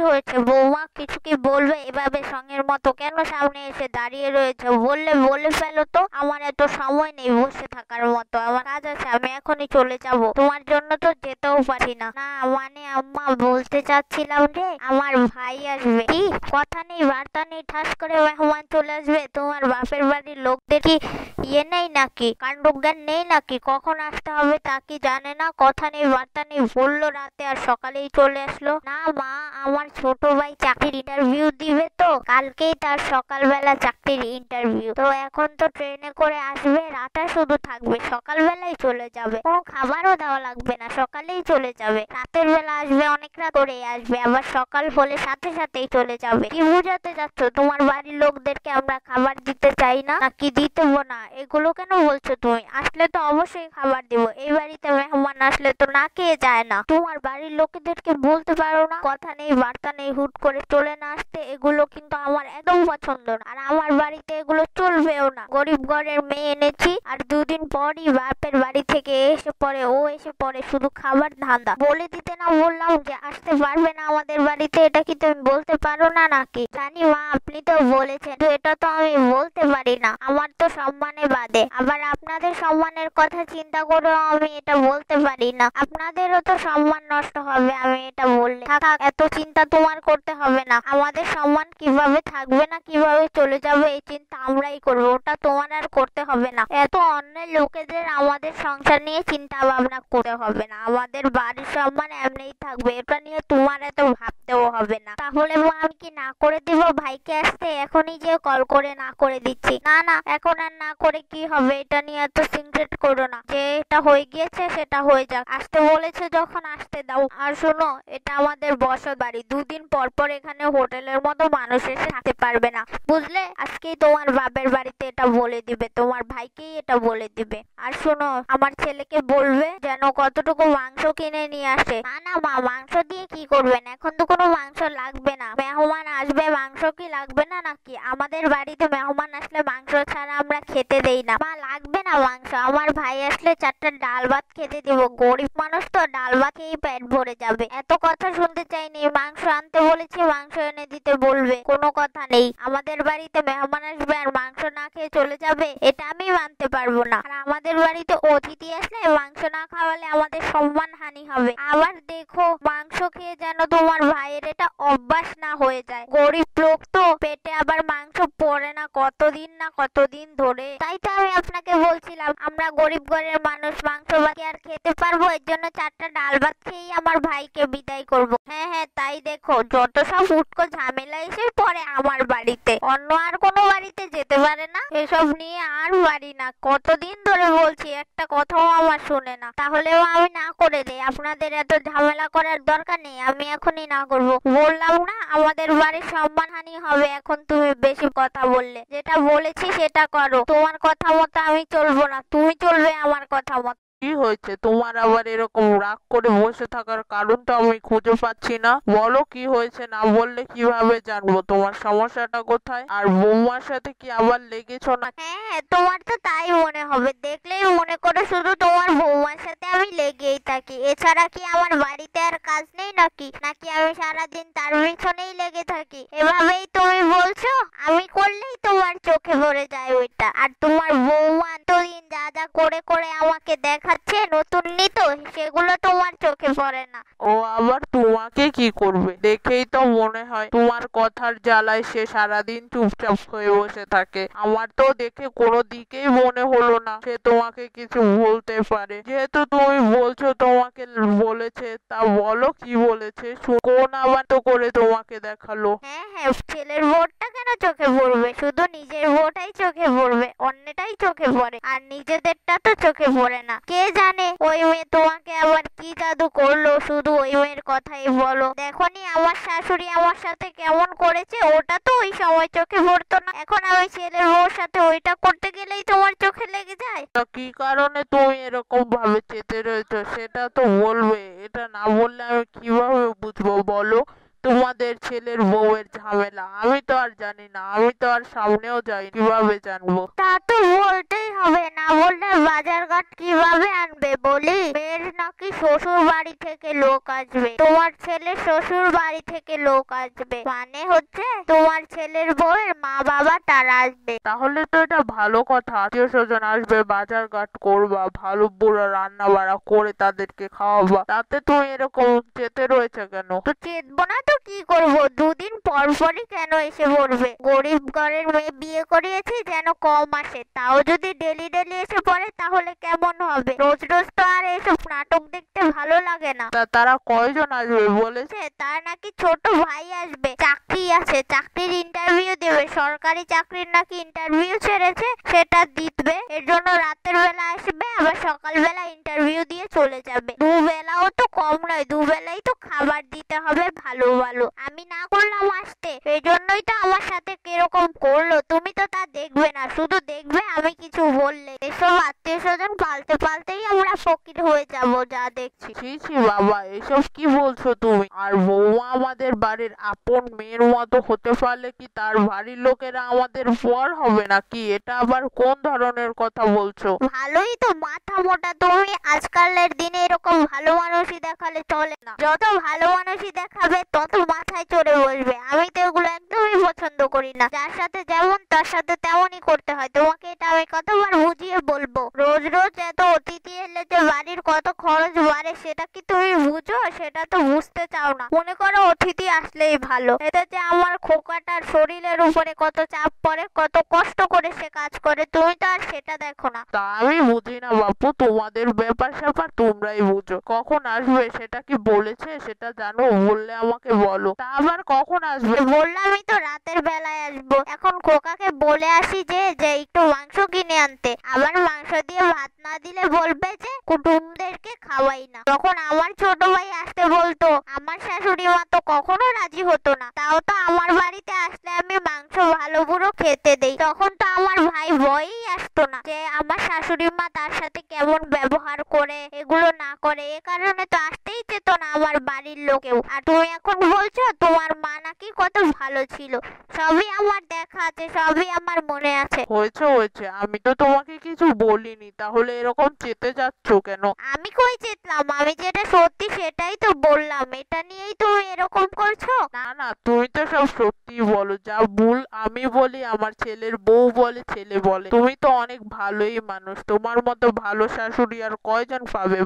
হয়েছে বৌমা, কিছু কি বলবে? এভাবে সঙ্গের মতো কেন সামনে এসে দাঁড়িয়ে রয়েছে? বললে বলে ফেলো তো, আমার এত সময় নেই বসে থাকার মতো, আমার কাজ আছে, আমি এখনই চলে যাব, তোমার জন্য তো যেতেও পারি না। না মানে আম্মা, বলতে চাচ্ছিলাম যে আমার ভাই আসবে। কি কথা নেই বার্তা নেই, ঠাস করে মেহমান চলে আসবে? তোমার বাপের বাড়ির লোকদের কি নেই নাকি, কাণ্ডজ্ঞান নেই নাকি? কখন আসতে হবে তা কি জানে না? কথা নেই বার্তা নেই, বললো রাতে আর সকালেই চলে আসলো। না মা, আমার ছোট ভাই চাকরির ইন্টারভিউ দিবে, তো কালকেই তার সকালবেলা চাকরির ইন্টারভিউ, তো এখন তো ট্রেনে করে আসবে, রাতটা শুধু থাকবে, সকালবেলায় চলে যাবে, কোনো খাবারও দেওয়া লাগবে না, সকালেই চলে যাবে, রাতের বেলা আসবে, অনেক রাত করে আসবে, আবার সকাল হলে সাথে সাথেই চলে যাবে। কি বুঝাতে যাচ্ছ তোমার বাড়ির লোকদেরকে আমরা খাবার দিতে চাই না নাকি দিতেও না? এগুলো কেন বলছো তুমি? আসলে তো অবশ্যই খাবার দিব, এই বাড়িতে মেহমান আসলে তো না খেয়ে যায় না। তোমার বাড়ির লোকেদেরকে বলতে পারো না? কথা নেই বার্তা নেই, হুট করে চলে না আসতে, এগুলো কিন্তু আমার একদম পছন্দ না, আর আমার বাড়িতে এগুলো চলবেও না। গরিব ঘরের মেয়ে এনেছি, আর দুদিন পরই বাপের বাড়ি থেকে এসে পড়ে শুধু খাবার ধান্দা। বলে দিতে না বললাম যে আসতে পারবে না আমাদের বাড়িতে, এটা কি তুমি বলতে পারো না নাকি? জানি মা, আপনি তো বলেছেন, তো এটা তো আমি বলতে পারি না, আমার তো সম্মানে বাদে, আবার আপনাদের সম্মানের কথা চিন্তা করেও আমি এটা বলতে পারি না, আপনাদেরও তো সম্মান নষ্ট হবে আমি এটা বললে। থাক, এত চিন্তা তোমার করতে হবে না, আমাদের সম্মান কিভাবে থাকবে না কিভাবে চলে যাবে এই চিন্তা আমরাই করবো, ওটা তোমার আর করতে হবে না। এত অন্যের লোকেদের আমাদের সংসার নিয়ে চিন্তা ভাবনা করতে হবে না, আমাদের বাড়ির সম্মান এমনিই থাকবে, এটা নিয়ে তোমার এত ভাবতেও হবে না। তাহলে মা, আমি কি না করে দিব ভাইকে আসতে? এখনই যে কল করে না করে দিচ্ছি। না না, এখন আর না করে কি হবে, এটা নিয়ে এত সিনক্রেট করো না, যে এটা হয়ে গিয়েছে সেটা হয়ে যাক, আসতে বলেছে যখন আসতে দাও। আর শোনো, এটা আমাদের বসত বাড়ি, দুদিন পর পর এখানে হোটেলের মতো মানুষ এসে থাকতে পারবে না, বুঝলে? আজকেই তোমার বাপের বাড়িতে এটা বলে দিবে, তোমার ভাইকেই এটা বলে দিবে। আর শোনো, আমার ছেলেকে বলবে যেন কতটুকু মাংস কিনে নিয়ে আসে। না না মা, মাংস দিয়ে কি করবেন? এখন তো কোনো মাংস লাগবে না, মেহমান আসবে, মাংস কি লাগবে না নাকি? আমাদের বাড়িতে মেহমান আসলে মাংস ছাড়া আমরা খেতে দেই না। মা, লাগবে না মাংস, আমার ভাই আসলে 4টা ডাল ভাত খেতে দিব, গরিব মানুষ তো, ডাল ভাত খেয়েই পেট ভরে যাবে। এত কথা শুনতে চাইনি, মাংস আনতে বলেছি, মাংস এনে দিতে বলবে, কোনো কথা নেই। আমাদের বাড়িতে মেহমান আসবে আর মাংস না খেয়ে চলে যাবে, এটা আমি মানতে পারবো না। আর আমাদের বাড়িতে অতিথি আসলে মাংস না খাওয়ালে আমাদের সম্মান হানি হবে। আবার দেখো, মাংস খেয়ে যেন তোমার ভাইয়ের এটা অভ্যাস না হয়ে যায়, গরিব লোক তো, পেটে আবার মাংস পড়ে না কতদিন ধরে। তাই তো আমি আপনাকে বলছিলাম, আমরা গরিব ঘরের মানুষ, মাংস ভাত আর খেতে পারবো, এর জন্য 4টা ডাল ভাত খেয়েই আমার ভাইকে বিদায় করব। হ্যাঁ হ্যাঁ, তাই দেখো, যত সব উটকো ঝামেলা এসে পড়ে আমার বাড়িতে, অন্য আর কোনো বাড়িতে যেতে পারে না, এসব নিয়ে আর পারি না। কতদিন ধরে বলছি, একটা কথাও আমার শুনে না। তাহলেও আমি না করে দেই, আপনাদের এত ঝামেলা করার দরকার নেই, আমি এখনই না করব। বললাম না, আমাদের বাড়ির সম্মানহানি হবে এখন তুমি বেশি কথা বললে। যেটা বলেছি সেটা করো, তোমার কথা মতো আমি চলবো না, তুমি চলবে আমার কথা মতো। কি হয়েছে তোমার আবার এরকম রাগ করে বসে থাকার কারণটা আমি খুঁজে পাচ্ছি না। বলো কি হয়েছে, না বললে কিভাবে জানবো তোমার সমস্যাটা কোথায়? আর বৌমার সাথে কি আবার লেগেছো না? হ্যাঁ হ্যাঁ, তোমার তো তাই মনে হবে, দেখলেই মনে করে শুধু তোমার বৌমার সাথে আমি লেগেই থাকি, এছাড়া কি আমার বাড়িতে আর কাজ নেই নাকি? নাকি আমি সারাদিন তার পিছনেই লেগে থাকি? এভাবেই তুমি বলছো, আমি করলেই তোমার চোখে পড়ে যায় ওইটা। আর তোমার বৌমা এতদিন যা যা করে করে আমাকে দেখাচ্ছে নতুন নিত, সেগুলো তোমার চোখে পড়ে না। ও আবার তোমাকে কি করবে? দেখেই তো মনে হয় তোমার কথার জ্বালায় সে সারাদিন চুপচাপ হয়ে বসে থাকে। আমার তো দেখে কোনো দিকেই মনে হলো না সে তোমাকে কিছু বলতে পারে। যেহেতু তুমি বলছো তোমাকে বলেছে, তা বলো কি বলেছে, কোন আবার তো করে তোমাকে দেখালো? হ্যাঁ হ্যাঁ, ছেলের বোর্ডটা কেন চোখে পড়বে? শুধু নিজের বোর্ডটাই চোখে পড়বে, অন্যটাই চোখে পড়ে, আর নিজেদেরটা তো চোখে পড়ে না। কে জানে ওই মেয়ে তোমাকে আবার কি জাদু করলো, শুধু ওই মেয়ের কথাই বলো। দেখনি আমার শাশুড়ি আমার সাথে কেমন করেছে, ওটা তো ওই সময় চোখে পড়তো না, এখন আমি ছেলের বউর সাথে ওইটা করতে গেলেই তোমার চোখে লেগে যায়। তা কি কারণে তুমি এরকম ভাবে চেতে রয়েছো সেটা তো বলবে, এটা না বললে আমি কিভাবে বুঝবো বলো? তোমাদের আমাদের ছেলের বউয়ের ঝামেলা? আমি তো আর জানি না, আমি তো আর সামনেও যাই, কিভাবে জানবো? তা তো বলতেই হবে, না বললে বাজারঘাট কিভাবে আনবে বলি? মেয়ের নাকি শ্বশুর বাড়ি থেকে লোক আসবে, তোমার ছেলের শ্বশুর বাড়ি থেকে লোক আসবে, মানে হচ্ছে তোমার ছেলের বউয়ের মা বাবা তারা আসবে। তাহলে তো এটা ভালো কথা, আত্মীয় স্বজন আসবে, বাজার ঘাট করবা, ভালো বুড়ো রান্না বাড়া করে তাদেরকে খাওয়াবা, তাতে তুমি এরকম চেতে রয়েছে কেন? তো চেতবো না তো কি করবো, দুদিন পর পরই কেন এসে পড়বে? গরিব ঘরের মেয়ে বিয়ে করিয়েছি যেন কম আসে, তাও যদি ডেলি ডেলি এসে পড়ে তাহলে কেমন হবে? রোজ রোজ তো আর এসব নাটক দেখতে ভালো লাগে না। তা তারা কয়জন আসবে বলেছে? তার নাকি ছোট ভাই আসবে, চাকরি আছে, চাকরির ইন্টারভিউ দেবে, সরকারি চাকরির নাকি ইন্টারভিউ ছেড়েছে, সেটা দিবে, এর জন্য রাতের বেলা আসবে, আবার সকালবেলা ইন্টারভিউ দিয়ে চলে যাবে। দুবেলাও তো কম নয়, দুবেলাই তো খাবার দিতে হবে ভালো ভালো। আমি না করলাম আসতে, এই জন্যই তো আমার সাথে কিরকম করলো। তুমি তো তা দেখবে না, শুধু দেখবে আমি কিছু বললে। এসব আত্মীয় স্বজন পালতে পালতেই আমরা ফকির হয়ে যাব, যা দেখছি। ছি ছি বাবা, এসব কি বলছো তুমি? আর বৌমা আমাদের বাড়ির আপন মেয়ের মতো হতে পারলে কি তার বাড়ির লোকেরা আমাদের পর হবে নাকি? এটা আবার কোন ধরনের কথা বলছো? ভালোই তো মাথা মোটা তুমি, আজকালের দিনে এরকম ভালো মানুষই দেখালে চলে না, যত ভালো মানুষই দেখাবে তত মাথায় চড়ে বসবে। আমি তো এগুলো একদমই পছন্দ করি না, যার সাথে যেমন তার সাথে তেমনই করতে হয়। তোমাকে এটা আমি কতবার বুঝিয়ে বলবো? রোজ রোজ এত অতিথি এলে যে বাড়ির কত খরচ বাড়ে সেটা কি তুমি বুঝো? সেটা তো বুঝতে চাও না। মনে করো অতিথি আসলেই ভালো, এতে যে আমার খোকাটার শরীরের উপরে কত চাপ পড়ে, কত কষ্ট করে সে কাজ করে, তুমি তো আর সেটা দেখো না। তা আমি বুঝি না বাপু, তোমাদের ব্যাপার স্যাপার তোমরাই বুঝো। কখন আসবে সেটা কি বলেছে? সেটা জানো? বললে আমাকে বলো। তা আবার কখন আসবে? বললামই তো রাতের বেলায় আসবো। এখন খোকাকে বলে আসি যে একটু মাংস কিনে আনতে, আবার মাংস দিয়ে ভাত না দিলে বলবে যে কুটুমদেরকে খাওয়াই না। তখন আমার ছোট ভাই আসতে বলতো, আমার শাশুড়ি মা তো কখনো রাজি হতো না, তাও তো আমার বাড়িতে আসলে আমি মাংস ভালো বুড়ো খেতে দেই। তখন তো আমার ভাই ভয়েই আসতো না যে আমার শাশুড়ি মা তার সাথে কেমন ব্যবহার করে, এগুলো না করে, এ কারণে তো আসতেই চেত না আমার বাড়ির লোকেও। আর তুমি এখন বলছো তোমার মা নাকি কত ভালো ছিল, সবই আমার দেখা আছে, সবই আমার মনে আছে। হয়েছে হয়েছে, আমি তো তোমাকে কিছু বলিনি, তাহলে এরকম চেতে যাচ্ছ কেন? আমি কই চেতলাম, আমি যেটা সত্যি সেটাই তো বললাম, এটা নিয়েই তুমি এরকম করছো। না না, তুমি তো সব সত্যি বলো, যা ভুল আমি বলি, আমার ছেলের বউ বলে, ছেলে বলে। তুমি তো অনেক ভালোই মানুষ, তোমার মতো ভালো শাশুড়ি আর কয়জন পাবে?